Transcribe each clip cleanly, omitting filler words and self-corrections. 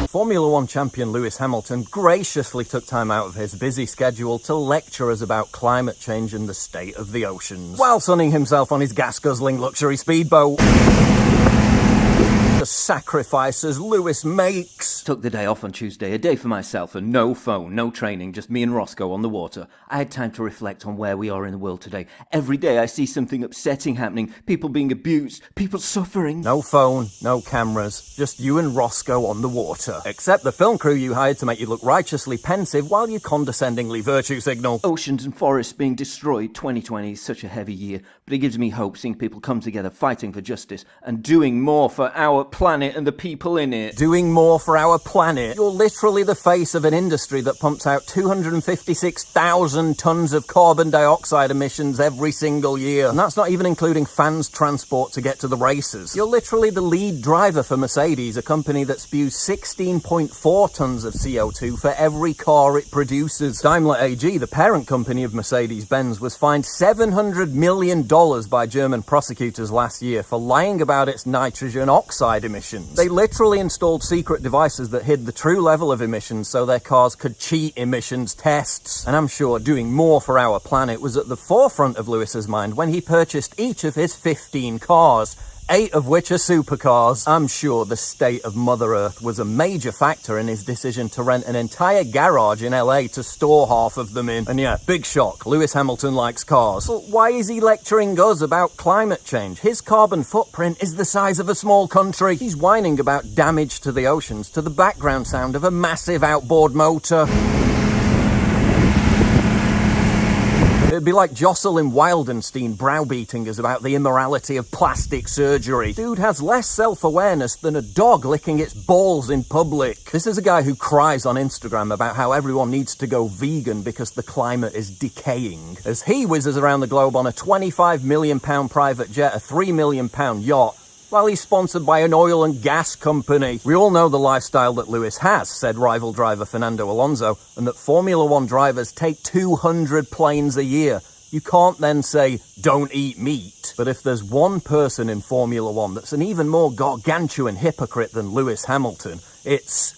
Formula One champion Lewis Hamilton graciously took time out of his busy schedule to lecture us about climate change and the state of the oceans, while sunning himself on his gas-guzzling luxury speedboat. The sacrifices Lewis makes. Took the day off on Tuesday, a day for myself, and no phone, no training, just me and Roscoe on the water. I had time to reflect on where we are in the world today. Every day I see something upsetting happening, people being abused, people suffering. No phone, no cameras, just you and Roscoe on the water. Except the film crew you hired to make you look righteously pensive while you condescendingly virtue signal. Oceans and forests being destroyed. 2020 is such a heavy year, but it gives me hope seeing people come together fighting for justice and doing more for our planet and the people in it. Doing more for our planet? You're literally the face of an industry that pumps out 256,000 tons of carbon dioxide emissions every single year. And that's not even including fans' transport to get to the races. You're literally the lead driver for Mercedes, a company that spews 16.4 tons of CO2 for every car it produces. Daimler AG, the parent company of Mercedes-Benz, was fined $700 million by German prosecutors last year for lying about its nitrogen oxide emissions. They literally installed secret devices that hid the true level of emissions so their cars could cheat emissions tests. And I'm sure doing more for our planet was at the forefront of Lewis's mind when he purchased each of his 15 cars, 8 of which are supercars. I'm sure the state of Mother Earth was a major factor in his decision to rent an entire garage in LA to store half of them in. And yeah, big shock, Lewis Hamilton likes cars. But why is he lecturing us about climate change? His carbon footprint is the size of a small country. He's whining about damage to the oceans to the background sound of a massive outboard motor. It'd be like Jocelyn Wildenstein browbeating us about the immorality of plastic surgery. Dude has less self-awareness than a dog licking its balls in public. This is a guy who cries on Instagram about how everyone needs to go vegan because the climate is decaying, as he whizzes around the globe on a £25 million private jet, a £3 million yacht, while he's sponsored by an oil and gas company. We all know the lifestyle that Lewis has, said rival driver Fernando Alonso, and that Formula One drivers take 200 planes a year. You can't then say, don't eat meat. But if there's one person in Formula One that's an even more gargantuan hypocrite than Lewis Hamilton, it's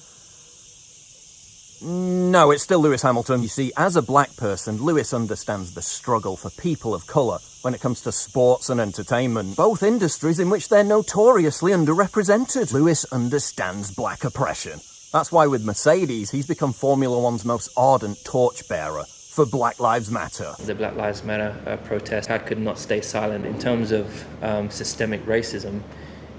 still Lewis Hamilton. You see, as a black person, Lewis understands the struggle for people of colour when it comes to sports and entertainment, both industries in which they're notoriously underrepresented. Lewis understands black oppression. That's why with Mercedes, he's become Formula One's most ardent torchbearer for Black Lives Matter. The Black Lives Matter protest, I could not stay silent. In terms of systemic racism,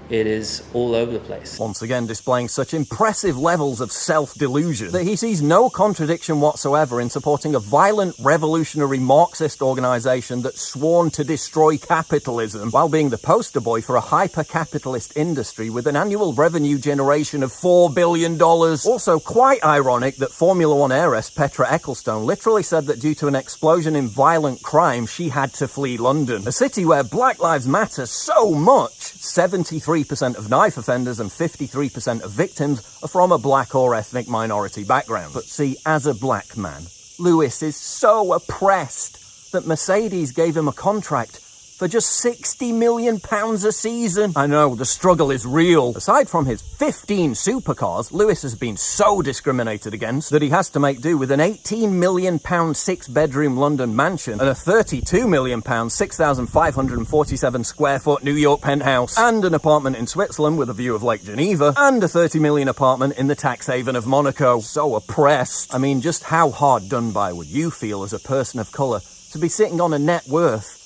it is all over the place. Once again displaying such impressive levels of self-delusion that he sees no contradiction whatsoever in supporting a violent revolutionary Marxist organisation that's sworn to destroy capitalism while being the poster boy for a hyper-capitalist industry with an annual revenue generation of $4 billion. Also quite ironic that Formula One heiress Petra Ecclestone literally said that due to an explosion in violent crime she had to flee London, a city where Black Lives Matter so much. 73% of knife offenders and 53% of victims are from a black or ethnic minority background. But see, as a black man, Lewis is so oppressed that Mercedes gave him a contract for just £60 million a season. I know, the struggle is real. Aside from his 15 supercars, Lewis has been so discriminated against that he has to make do with an £18 million 6-bedroom London mansion and a £32 million 6,547 square foot New York penthouse, and an apartment in Switzerland with a view of Lake Geneva, and a £30 million apartment in the tax haven of Monaco. So oppressed. I mean, just how hard done by would you feel as a person of colour to be sitting on a net worth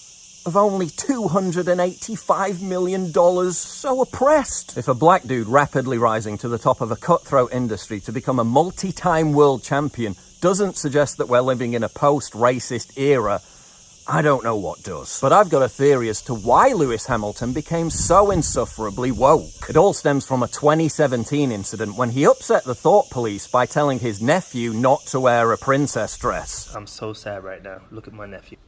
of only $285 million, so oppressed? If a black dude rapidly rising to the top of a cutthroat industry to become a multi-time world champion doesn't suggest that we're living in a post-racist era, I don't know what does. But I've got a theory as to why Lewis Hamilton became so insufferably woke. It all stems from a 2017 incident when he upset the thought police by telling his nephew not to wear a princess dress. I'm so sad right now. Look at my nephew.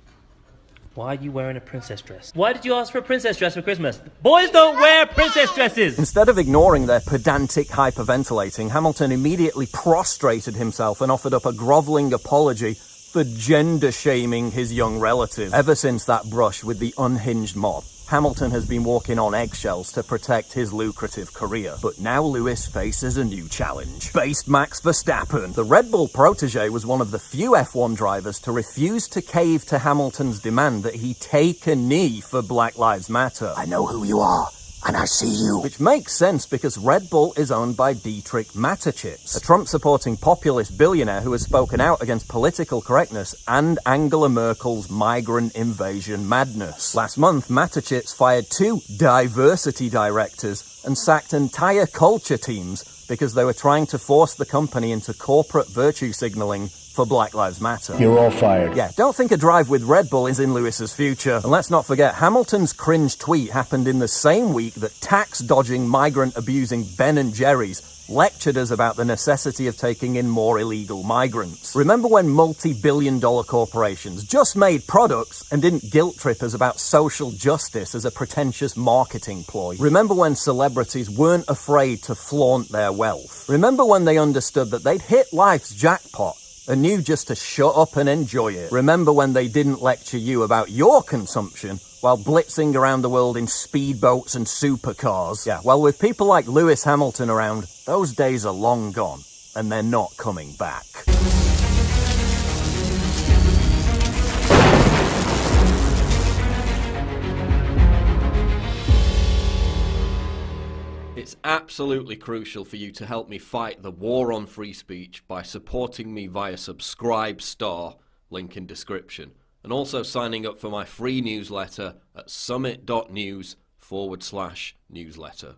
Why are you wearing a princess dress? Why did you ask for a princess dress for Christmas? Boys don't wear princess dresses! Instead of ignoring their pedantic hyperventilating, Hamilton immediately prostrated himself and offered up a grovelling apology for gender-shaming his young relative. Ever since that brush with the unhinged mob, Hamilton has been walking on eggshells to protect his lucrative career. But now Lewis faces a new challenge. Based Max Verstappen. The Red Bull protege was one of the few F1 drivers to refuse to cave to Hamilton's demand that he take a knee for Black Lives Matter. I know who you are, and I see you. Which makes sense because Red Bull is owned by Dietrich Mateschitz, a Trump-supporting populist billionaire who has spoken out against political correctness and Angela Merkel's migrant invasion madness. Last month, Mateschitz fired 2 diversity directors and sacked entire culture teams because they were trying to force the company into corporate virtue signaling for Black Lives Matter. You're all fired. Yeah, don't think a drive with Red Bull is in Lewis's future. And let's not forget, Hamilton's cringe tweet happened in the same week that tax-dodging, migrant-abusing Ben & Jerry's lectured us about the necessity of taking in more illegal migrants. Remember when multi-billion-dollar corporations just made products and didn't guilt-trip us about social justice as a pretentious marketing ploy? Remember when celebrities weren't afraid to flaunt their wealth? Remember when they understood that they'd hit life's jackpot and knew just to shut up and enjoy it? Remember when they didn't lecture you about your consumption while blitzing around the world in speedboats and supercars? Yeah, well, with people like Lewis Hamilton around, those days are long gone, and they're not coming back. It's absolutely crucial for you to help me fight the war on free speech by supporting me via Subscribestar, link in description, and also signing up for my free newsletter at summit.news/newsletter.